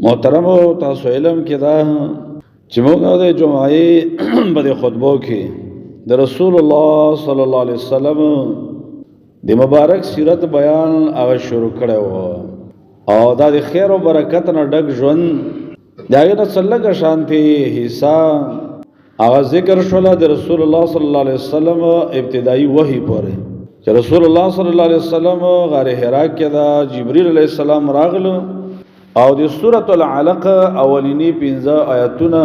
محترم تاسو علم کې دا چې موږ د جمعې په خطبو کې د رسول الله صلی الله علیه وسلم د مبارک سیرت بیان هغه شروع کړو او دا د خیر او برکت نه ډک ژوند داغه نه څلګه شانتي حصہ هغه ذکر شول د رسول الله صلی الله علیه وسلم ابتدایي وحی پورې چې رسول الله صلی الله علیه وسلم غار حرا کې دا جبرئیل علیه السلام راغلو او د سورۃ العلق اولینی 15 آیاتونه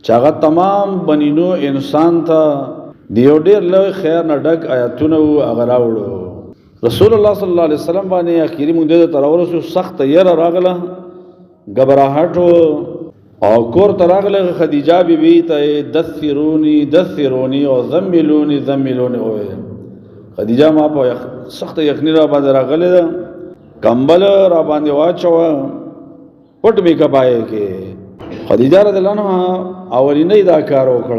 چې هغه تمام بنینو انسان ته دیو ډیر له خیر نه ډک آیاتونه هغه راوړو رسول الله صلی الله علیه وسلم باندې اخیری مونږ د تراورسو سخت ير راغله غبرهټ او کور تراغله خدیجه بیبي ته دثرونی او زملونی وې خدیجه ما په سخت یخنی را باندې راغله کمبل را باندې واچو پټ می کپای کې خدیجه رضی الله عنها اولینې دا کار وکړ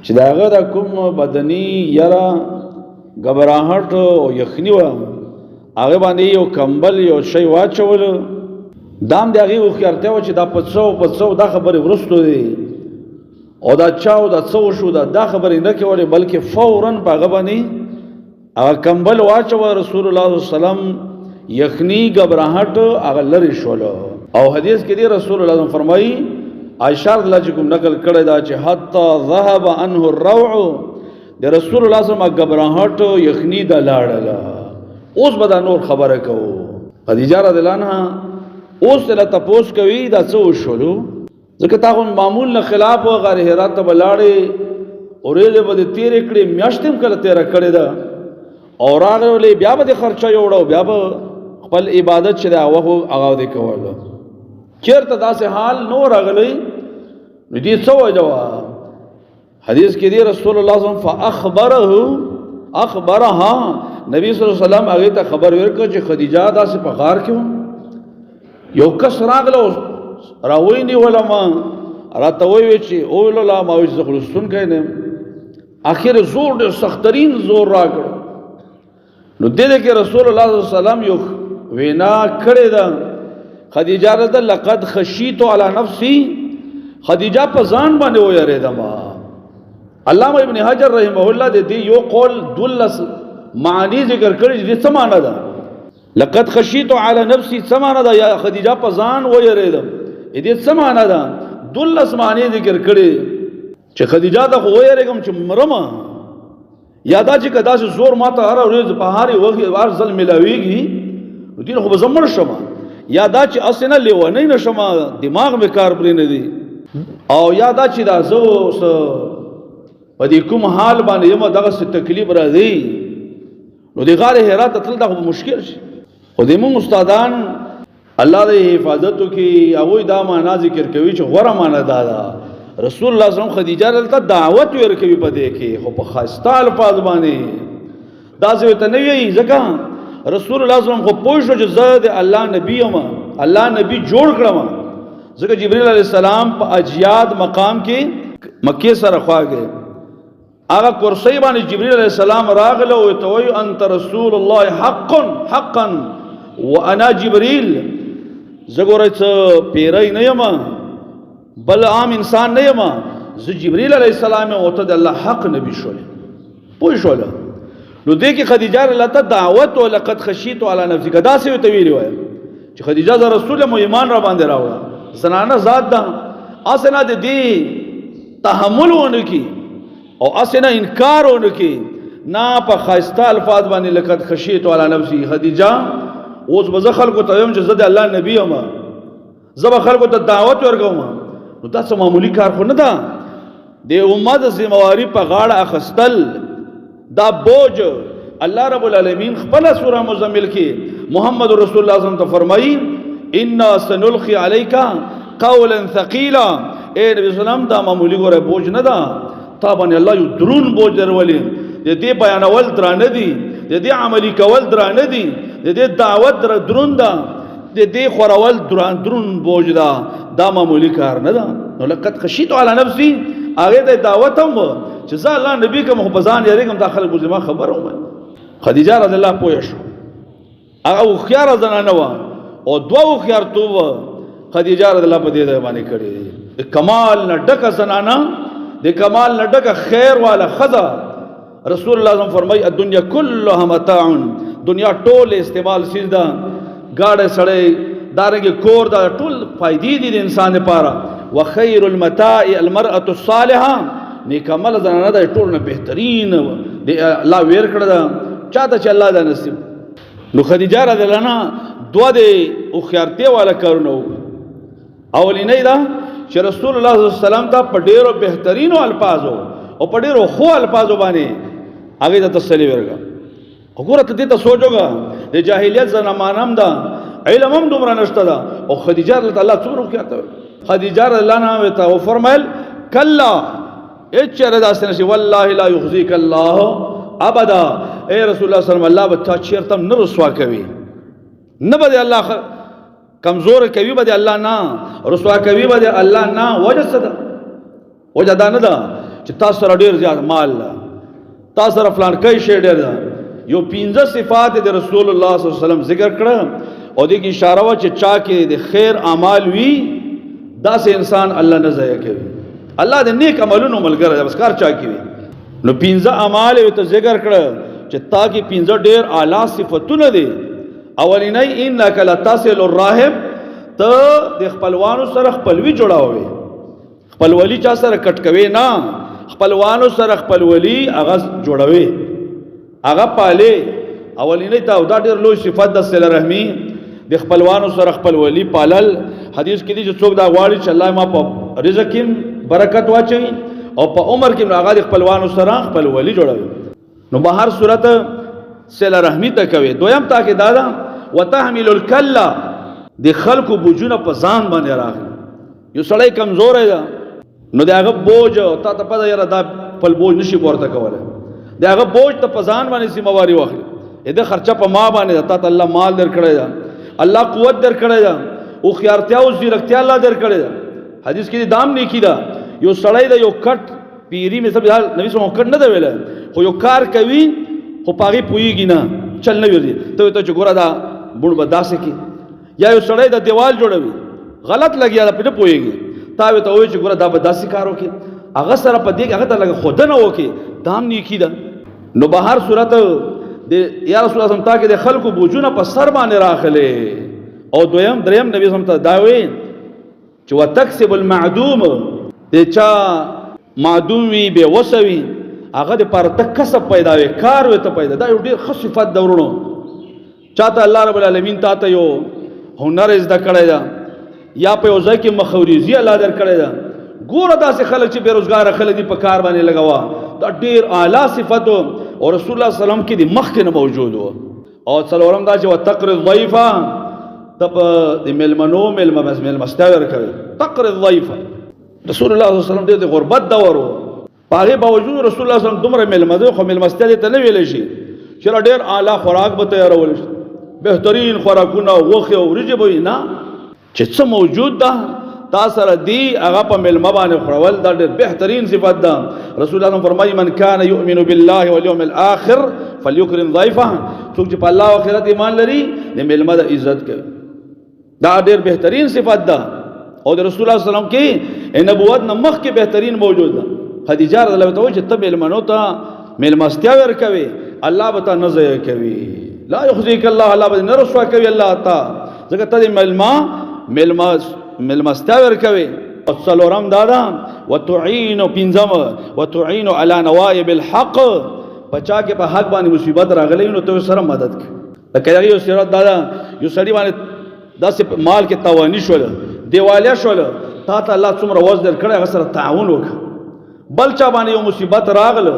چې داغه د کوم بدني یرا غبرهټ او یخنی و هغه باندې یو کمبل یو شی واچول دام دغه وخیرته و چې دا پڅو دا خبره ورستو دي او دا چاو دا څو شو دا خبره نه کوي بلکې فورا په غبني هغه کمبل واچو رسول الله صلی الله علیه وسلم یخنی غبرهټ هغه لری شول او حدیث کې دی رسول الله فرمایي عائشہ رضی الله عنها نقل کړی دا چې حتا ذهب عنه الروع د رسول الله صلی الله علیه وسلم غبرهټ یخنی د لاړه اوس به دا نور خبره کو خدیجه رضی الله عنها اوس له تپوس کوي دا څه وشولو ځکه تاسو معمول نه خلاف و غیر حرا ته بلاړې اورېله بده تیر کړي میاشتم کله تیر کړي دا اور هغه بیا به خرچه یوړو بیا به خپل عبادت چې دا هغه دې کوله چیرته داسې حال نو راغلی نو دې څه وجوا حدیث کې دی رسول الله صلی الله علیه وسلم اخبرها نبی صلی الله علیه وسلم هغه ته خبر ورکړ چې خدیجه داسې په غار کې یو کس راغلو راویني علما راته وی چې او الله ما وي خلصون کینه اخر زور ډېر سخترین زور راغلو نو دې کې رسول الله صلی الله علیه وسلم یو وینا کړی دا خدیجه رضی لقد خشیت علی نفسی خدیجه په ځان باندې ویریدم علامه ابن حجر رحمه الله دې یو قول دلس معنی ذکر کړی دې څه معنی ده لقد خشیت علی نفسی څه معنی ده یا خدیجه په ځان ویریدم دې څه معنی ده دلس معنی ذکر کړی چې خدیجه ته ویریږم چې مرما یادا چې کدا چې زور ماته هر ورځ په هاري وخت وار ځل ملاويږي دین خو زمړ شمه یادا چې اسنه لیونه نشم دماغ می کار پرې نه دی او یادا چې دا زو په دې کوم حال باندې یم دغه ست تکلیف راځي نو د غار حرا ته تل دا مشکل شي خو دې مون استادان الله دې حفاظت کوي او دا معنا ذکر کوي چې غوړه معنا دا رسول الله صلی الله علیه وسلم خدیجه ته دعوت ورکوي په دې کې خو په خاصه الفاظ باندې دا څه ته نه وی ځکه رسول الله صلی الله علیه وسلم خو پوه شو چې زه د الله نبی یم الله نبی جوړ کړم ځکه جبرئیل علیه السلام په اجیاد مقام کې مکه سره خواږه هغه کرسی باندې جبرئیل علیه السلام راغله او ته وی انت رسول الله حقا وانا جبرئیل زګورای څه پیرای نه یم بل عام انسان نه یم زه جبرئیل علیه السلام او ته د الله حق نبی شول پوه شول نو دې کې خدیجه لته دعوت او لقد خشیت علی نفسی کدا سه ته ویلی وای چې خدیجه د رسول مو ایمان را باندې راوړه زنانه ذات ده اسنه دې تحمل ونه کی او اسنه انکار ونه کی نا په خاصه الفاظ باندې لقد خشیت علی نفسی خدیجه اوس بز خلکو ته يم چې زه د الله نبی یم زب خلکو ته دعوت ورکوم نو دا څه معمولی کار خو نه ده د امت ذمہواری په غاړه اخستل دا بوج الله رب العالمین خپل سوره مزمل کې محمد رسول الله صلی الله علیه وسلم ته فرمایي ان سنلقي عليك قولا ثقيلا اے نبی سلام دا معمولی ګوره بوج نه ده تا باندې الله یو درون بوج درولې دې بیانول درانه دي دې عملی کول درانه دي دې دعوت درون ده دې خورول درون بوج ده دا معمولی کار نه ده نو لقد خشیت علی نفسی هغه د دعوت هم چې ځا الله نبی کوم خبزان یریګم داخله بوزما خبر هم خدیجه رضی الله پوه شو هغه خيار زنانه و او دوه خيار تو خدیجه رضی الله په دې باندې کړي کمال نه ډکه زنانا د کمال نه ډکه خیر والا خزا رسول الله صلی فرمای الدنیا كلها متاع دنیا ټول استعمال سیز دا گاڑه سړی دارنګ کور دا ټول فائدې دي د انسان لپاره وخير المتاع المرأة الصالحه نیک عمل زنانه دا ټول نه بهترین دی الله ویر کړه دا چاته چې الله دا نصیب نو خدیجه رضی الله عنها دوه دی او خیارته والا کارونه اولینې دا چې رسول الله صلی الله علیه وسلم ته په ډیرو بهترینو الفاظو او په ډیرو خو الفاظو باندې هغه ته تسلی ورکړه وګوره ته دې ته سوچوګه د جاهلیت زمانه هم دا علم هم دومره نشته دا او خدیجه رضی الله څومره کېته خدیجه رضی الله عنها ته او فرمایل کلا اچره داسې نشي والله لا يخزيك الله ابدا اے رسول الله صلی الله علیه وسلم الله به تا چیرته نه رسوا کوي نه به الله کمزور کوي به الله نه رسوا کوي به الله نه وجه صدا وجه دا نه ده چې تاسو سره ډیر زیات مال تاسو سره فلان کوي شی ډیر ده یو 15 صفات د رسول الله صلی الله علیه وسلم ذکر کړه او دغه اشاره وا چې چا کې د خیر اعمال وی دا سه انسان الله نه ضایع کوي الله د نیک عملونو ملګری بس کار چا کوي نو 15 اعمال ته ذکر کړه چې تا کې 15 ډیر اعلی صفاتونه دي اولینای انک لتصل الرحم ته د خپلوانو سره خپلوي جوړاوي خپلولي چا سره کټ کوي نه خپلوانو سره خپلولي هغه جوړوي هغه پاله اولینای ته دا ډیر لوی صفات د صله رحمی د خپلوانو سره خپلولي پالل حدیث کې دي چې څوک دا غواړي چې الله ما په رزق کې برکت واچي او په عمر کې هغه د خپلوانو سره خپلولي جوړوي نو په هر صورت صله رحمی ته کوي دویم تا کې دادا وتحمل الکلا د خلکو بوجونه په ځان باندې راغلي یو سړی کمزور دی نو دا هغه بوج تا ته پته یاره دا خپل بوج نشي پورته کوله دا هغه بوج ته په ځان باندې ذمہواری واخلي دې خرچه په ما باندې تا ته الله مال درکړی دا الله قوت درکړی دا او خیارتیا او زیرکتیا الله درکړی دا حدیث کې دام نیکی دا یو سړی دا یو کټ پیری می سب نبی سم کټ نه دی ویل خو یو کار کوي خو پاغي پویږي نه چل نه ویری ته چګورا دا بوډ بداسه کی یا یو سړی دا دیوال جوړوي غلط لګیا دا پټ پویږي تا وی ته وای چې ګوره دا بداسي کارو کې هغه سره په دې هغه ته لګ خود نه وکي دام نیکی دا نو به هر صورت د یا رسول الله صلی الله د خلکو بوجونه په سر باندې راخلې او دریم نبی صلی الله دا وی چې وتکسب المعدوم د چا معدوم وی به وسوي هغه د پر تک کسب پیدا وي کار وي ته پیدا دا یو ډیر خصفت دورونو چاته الله رب العالمین تا ته یو هنر زده کړی دا یا په یو ځای کې مخوريزي الله در کړی دا ګوره داسې خلک چې بیروزګار خلک دي په کار باندې لګوا دا ډیر اعلی صفت او رسول الله صلی الله علیه وسلم کې د مخ نه موجود وو او څلورم دا چې وتقر الضيفه تب د ملمنو مستاور کوي تقر الضيفه رسول الله صلی الله علیه وسلم د غربت دور پاره باوجود رسول الله صلی الله علیه وسلم دومره ملمدو خو ملمستیا ته نه ویل شي چې ډیر اعلی خوراک به تیارول شي بهترین خوراکونه وخه او رجب وینا چې څه موجود ده تاسو را دی هغه په ملما باندې خورول دا ډېر بهترین صفات ده رسول الله فرمایي من کان یؤمن بالله والیوم الاخر فليكرم ضيفه څوک چې په الله او آخرت ایمان لري د ملما د عزت کوي دا ډېر بهترین صفات ده او د رسول الله صلی الله علیه وسلم کې نبوت نه مخکې بهترین موجود ده خدیجه رضی الله عنها چې ته ملمنو ته ملمستیا ور کوي الله به ته نزه کوي لا يخزيك الله الله به نه رسوا کوي الله تا ځکه ته ملمستیا ور کوي او څلورم دادا وتعين پنځم وتعين على نوائب الحق پچا کې په حق باندې مصیبت راغلی نو ته سره مدد کوي لکه یو سیرت دادا یو سړی باندې داسې مال کې توانی شول دیوالیا شول تا ته الله څومره وز در کړی هغه سره تعاون وکړه بل چا باندې یو مصیبت راغله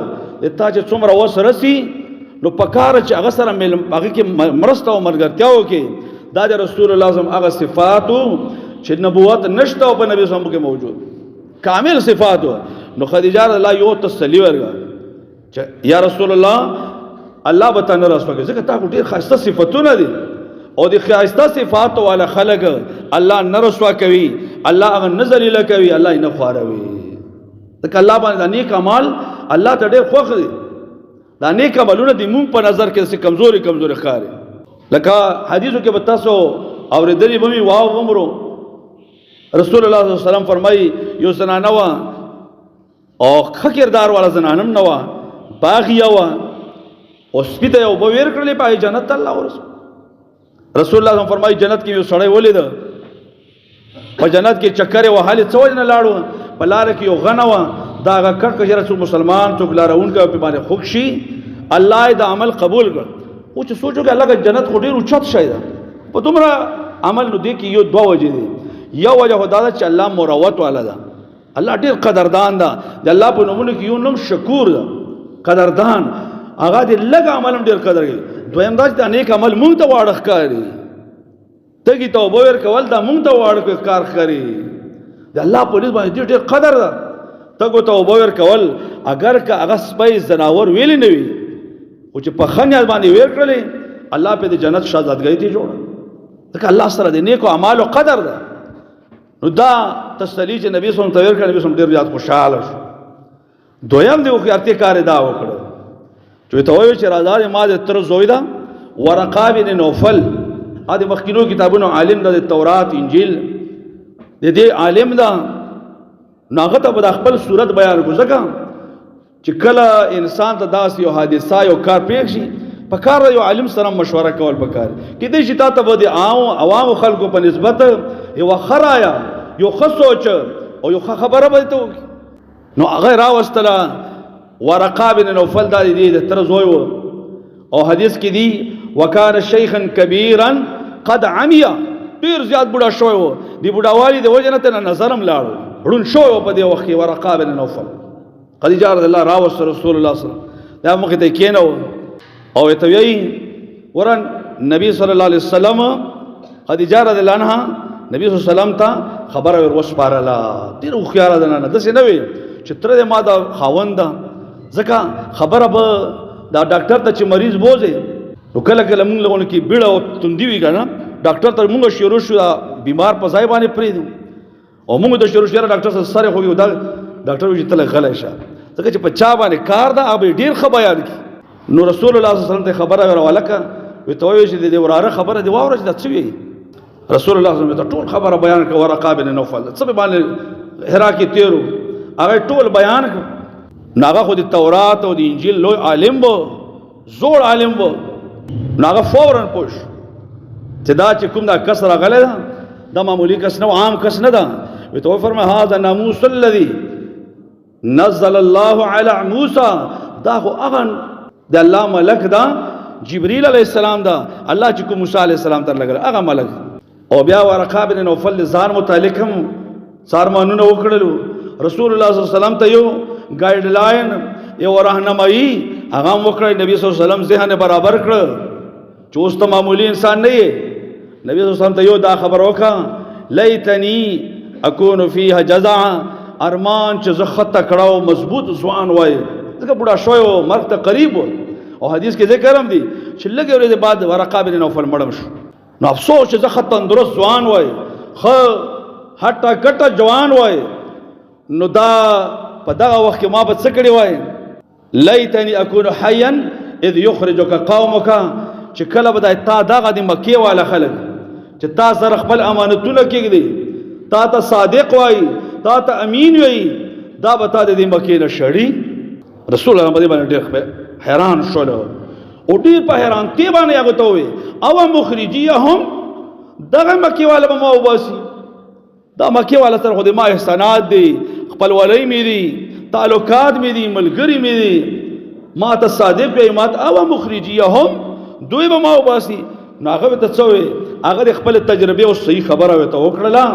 تا چې څومره وس رسی نو پکاره چې هغه سره هغه کې مرسته او ملګرتیا وکړي دا د رسول الله صلی الله علیه وسلم هغه صفاتو چې نبوت نشته او په نبی صلی الله علیه وسلم کې موجود کامل صفاتو نو خدیجه رضی الله یو تسلی ورغه چې یا رسول الله الله به تنه رسول کې ځکه تا ډېر خاصه صفاتونه دي او د خاصه صفاتو والا خلق الله نه رسوا کوي الله هغه نظر له کوي الله یې نه خواروي ځکه الله باندې نیک اعمال الله ته ډېر خوښ دي دا نیک عملونه د مونږ په نظر کې څه کمزوري ښکاري لکه حدیثو کې به تاسو اورېدلې به وي واو عمرو رسول الله صلی الله علیه وسلم فرمایي یو زنانه وا او ښه کردار والا زنانه هم نه وه، باغیه وه، او سپي ته یې اوبه ویر کړلې په هغې جنت ته الله ورسول. رسول الله صلی فرمایي جنت کې یو سړی ولیده، په جنت کې چکر یې وهلې، څه وجې نه لاړو؟ په لاره کې یو غنه وه، دا هغه کټ که چېرې څوک مسلمان څوک لاروونکی او پې باندې خوږ شي الله یې د عمل قبول کړ. خو چې سوچ وکړه الله جنت خو ډېر اوچت شی ده په دومره عمل، نو دې کې یو دوه وجې دي. یو وجه خو دا ده چې الله مروت والا ده، الله ډېر قدردان ده، د الله په نومونو کې یو نوم شکور ده، قدردان، هغه دې لږ عمل هم ډېر قدر کوي. دویم دا چې دا نیک عمل مونږ ته واړه ښکاري، تږي ته اوبه ورکول دا مونږ ته واړه کار ښکاري، د الله په نسبت باندې ډېر قدر ده. تږو ته اوبه ورکول اگر که هغه سپی زناور ویلی نه وي، خو چې په ښه نیت باندې ویر کړلې الله پې د جنت شهزادګۍ ته جوړه، ځکه الله سره د نیکو اعمالو قدر ده. نو دا تسلی چې نبی صلی الله علیه وسلم ته ویر کړه، نبی صلی الله علیه وسلم ډېر زیات خوشحاله شو. دویم د هوښیارتۍ کار یې دا وکړه چې ورته وویل چې راځه ما د تره زوی ده ورقه بن نوفل، د مخکینو کتابونو عالم ده، د تورات انجیل د دې عالم ده، نو هغه ته به د خپل صورت بیان کړو، ځکه چې کله انسان ته داسې یو حادثه یو کار پېښ شي په کار یو عالم سره مشوره کول پکار، کېدای شي تا ته به د عوامو خلکو په نسبت یوه ښه رایه یو ښه سوچ او یو ښه خبره به ته وکړي. نو هغه یې راوستله، ورقه بن نوفل دا د دې د تره زوی و، او حدیث کې دي وکان شیخا کبیرا قد عمي، ډېر زیات بوډا شوی و، د بوډاوالي د وجې نه ته نظر هم لاړو، ړوند شوی و په دې وخت کې ورقه بن نوفل. خدیجه رضی الله راوسته رسول الله صلی الله علیه وسلم، دا مخې ته یې کېنوه او ورته وایي ورن نبی صلی الله علیه وسلم خدیجه رضی الله عنها نبی صلی الله علیه وسلم ته خبره ور وسپارله. ډېره هوښیاره زنانه، داسې نه وي چې تره دې ما د خاوند ده، ځکه خبره به دا ډاکټر ته چې مریض بوځي نو کله کله مونږ لغونه کې بیړه او تندي وي که نه، ډاکټر ته مونږ شروع شو بیمار په ځای باندې پرېږدو او مونږ د شروع شو ډاکټر سره سر یې خوږي، دا ډاکټر وایي چې ته لږ غلی شه، ځکه چې په چا باندې کار ده هغه به ډېر ښه بیان کړي. نو رسول الله صلی الله علیه وسلم ته خبره ورواله کړه، ورته وویل چې د دې وراره خبره دې واوره چې دا څه وایي. رسول الله صلی الله علیه وسلم ته ټول خبره بیان کړه، ورقه بن نوفل څه باندې حرا کې تېرو هغه ټول بیان کړ. نو هغه خو د تورات او د انجیل لوی عالم و، زوړ عالم و، نو هغه فوراً پوه شو چې دا چې کوم دا کس راغلی ده دا معمولي کس نه و، عام کس نه ده. ورته وفرمایل هذا ناموس الذي نزل الله على موسی، دا خو هغه د الله ملک ده، جبريل علیه السلام ده، الله چې کوم موسی علیه السلام ته لګل هغه ملک. او بیا ورقه بن نوفل ځان متعلق هم سارمانونه وکړلو، رسول الله صلی الله علیه وسلم ته یو ګایډ لاین یو راهنمایي هغه هم وکړی، نبی صلی الله علیه وسلم ذهن برابر کړ چې اوس ته معمولی انسان نه یې. نبی صلی الله علیه وسلم ته یو دا خبر وکړه لیتنی اکون فیها جزعا، ارمان چې زه ښه تکړه او مضبوط ځوان وای، ځکه بوډا شوی و، مرګ ته قریب و، او حدیث کې ذکر هم دی چې لږې ورځې بعد ورقه بن نوفل مړم شو. نو افسوس چې زه ښه تندرست ځوان وای، ښه هټه کټه جوان وای، نو دا په دغه وخت کې ما به څه کړي وای، لیتنی اکون حیا اذ یخرجک قومک، چې کله به تا دغه د مکې والا خلک چې تا سره خپل امانتونه کېږدي، تا ته صادق وای، تا ته امین وای، دا به تا د دې مکې نه شړي. رسول الله په دې باندې ډېر حیران شول او ډېر په حیرانتۍ باندې هغه ته وویل او مخرجیهم، دغه مکې والا به ما وباسي، دا مکې والا سره خو د ما احسانات دي، خپلوالۍ مې دي، تعلقات مې دي، ملګري مې دي، ما ته صادق وي، ما ته او مخرجیهم دوی به ما وباسي. نو هغه ورته څه وویل، هغه د خپل تجربې او صحیح خبره ورته وکړله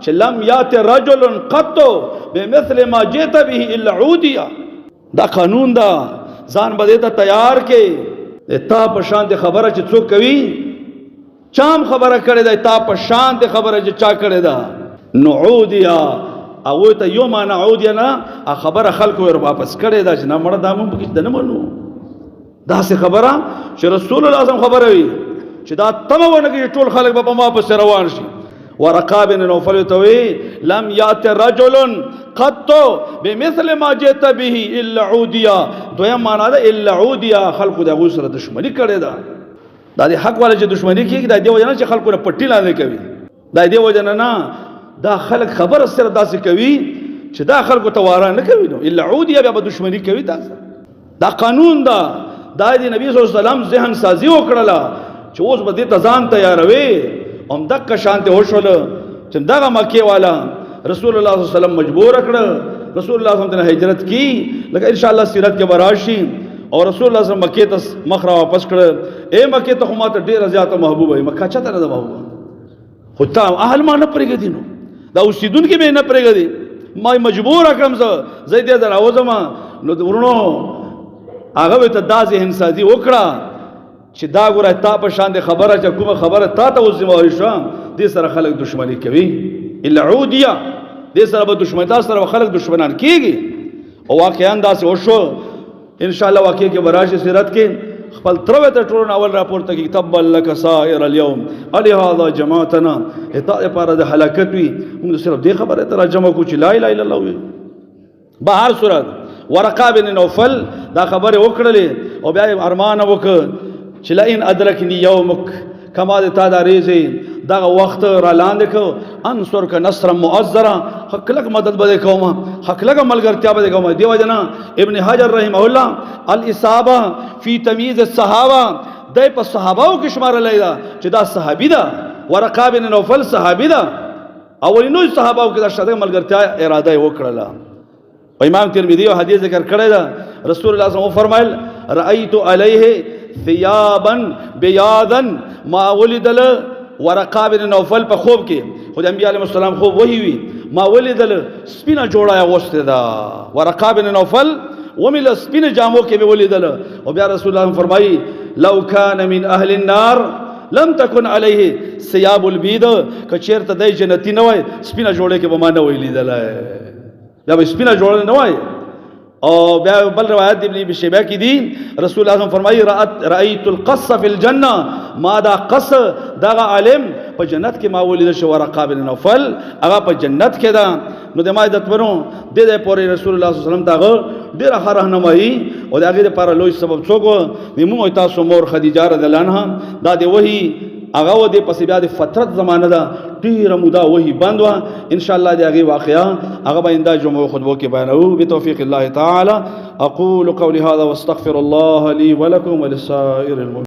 چې لم یات رجل قط بمثل ما جئت به الا عودیه، دا قانون ده، ځان به دې ته تیار کې د تا په شان د خبره چې څوک کوي، چام خبره کړې ده تا په شان د خبره چې چا کړې ده، نو عودیه هغوی ته یو معنا عودیه نه خبره خلکو ور واپس کړې ده چې نه مړه دا مونږ پکې نه منو. داسې خبره چې رسول الله اعظم خبره وي چې دا تمه ونه کړي ټول خلک به په ما پسې روان شي. ورقه بن نوفل ته وی لم یات رجل قط بمثل ما جئت به الا عودیه، دویم معنا ده الا عودیه، خلکو د هغوی سره دشمني کړې ده. دا د حق والا چې دشمني کېږي دا دې وجه نه چې خلکو نه پټي لاندې کوي، دا دې وجه نه دا خلک خبر سره داسې کوي چې دا خلکو ته واره نه کوي نو الا عودیه بیا به دشمنی کوي دا قانون دا د نبی صلی الله علیه وسلم ذهن سازي وکړله چې اوس به دې ته ځان تیاروي هم دغه شانته وشول چې دغه مکې والا رسول الله صلی الله علیه وسلم مجبور کړ رسول الله صلی الله علیه وسلم هجرت کی لکه ان شاء الله سیرت کې براشي او رسول الله صلی الله علیه وسلم مکې ته مخ را واپس کړ اے مکې ته خو ماته ډېر زیاته محبوب وي مکه چاته نه محبوب خو ته اهل ما نه پرېږدي نو دا اوسیدونکي به نه پرېږدي ما مجبور کړم زه دې دراوځم نو ورونو هغه ته دا ذهن سازي وکړه چې دا ګوره تا په شان د خبره چې کومه خبره تا ته اوس ذمہواری شو دې سره خلک دشمنی کوي الا عودیه دې سره به دشمنی تا سره خلک دشمنان کیږي او واقعا داسې وشو ان شاء الله واقع کې براشي سیرت کې خپل تروه ته ټول اول راپورته کې تبا لك سائر اليوم علي هذا جماعتنا اته لپاره د هلاکت وي موږ صرف دې خبره ترجمه کو چې لا اله الا الله وي بهر صورت ورقه بن نوفل دا خبره وکړلې او بیا ارمان وکړ چې لئن ادرکنی یومک کما د تا دا ریزي دغه وخت را لاندې کو انصر ک نصر مؤذرا حق لک مدد بده کوم حق لک ملګرتیا بده کوم دیو جنا ابن حجر رحمه الله الاصابه فی تمییز الصحابه دای په صحابهو کې شمار لیدا چې دا صحابي ده ورقه بن نوفل صحابي ده اولینو صحابهو کې دا شته ملګرتیا اراده وکړه امام ترمذی حدیث ذکر کړی دا رسول الله صلی الله علیه وسلم فرمایل رأیت علیه ثيابا بياضا ما ولدل ورقه بن نوفل په خوب کې خدای انبیاء علیهم السلام خوب وਹੀ وی ما ولدل سپینه جوړه واغسته دا ورقه بن نوفل ومل سپینه جامو کې ولدل او بیا رسول الله فرمایي لو كان من اهل النار لم تكن عليه ثياب البيض کچیرته د جنتی نه وای سپینه جوړه کې به ما نه ویلیدل دا به سپینه جوړه نه وای او بیا بل روایت ابن ابي شيبه کې دي رسول الله فرمایي رأيت القص في الجنه ما دا قص دا عالم په جنت کې ما ولید شو ورقه بن نوفل هغه په جنت کې دا نو د ما عزت ورو د دې پورې رسول الله صلی الله علیه وسلم دا ډیر ښه راهنمایي او دا هغه لپاره لوی سبب څوک موږ تاسو مور خدیجه رضی الله عنها دا د وਹੀ هغه و دې پس بیا د فترت زمانه ده ډیره موده وਹੀ بند و ان شاء الله د هغه واقعا هغه به انده جمعه خطبه کې بیانو بتوفیق الله تعالی اقول قولي هذا واستغفر الله لي ولكم ولسائر المؤمنين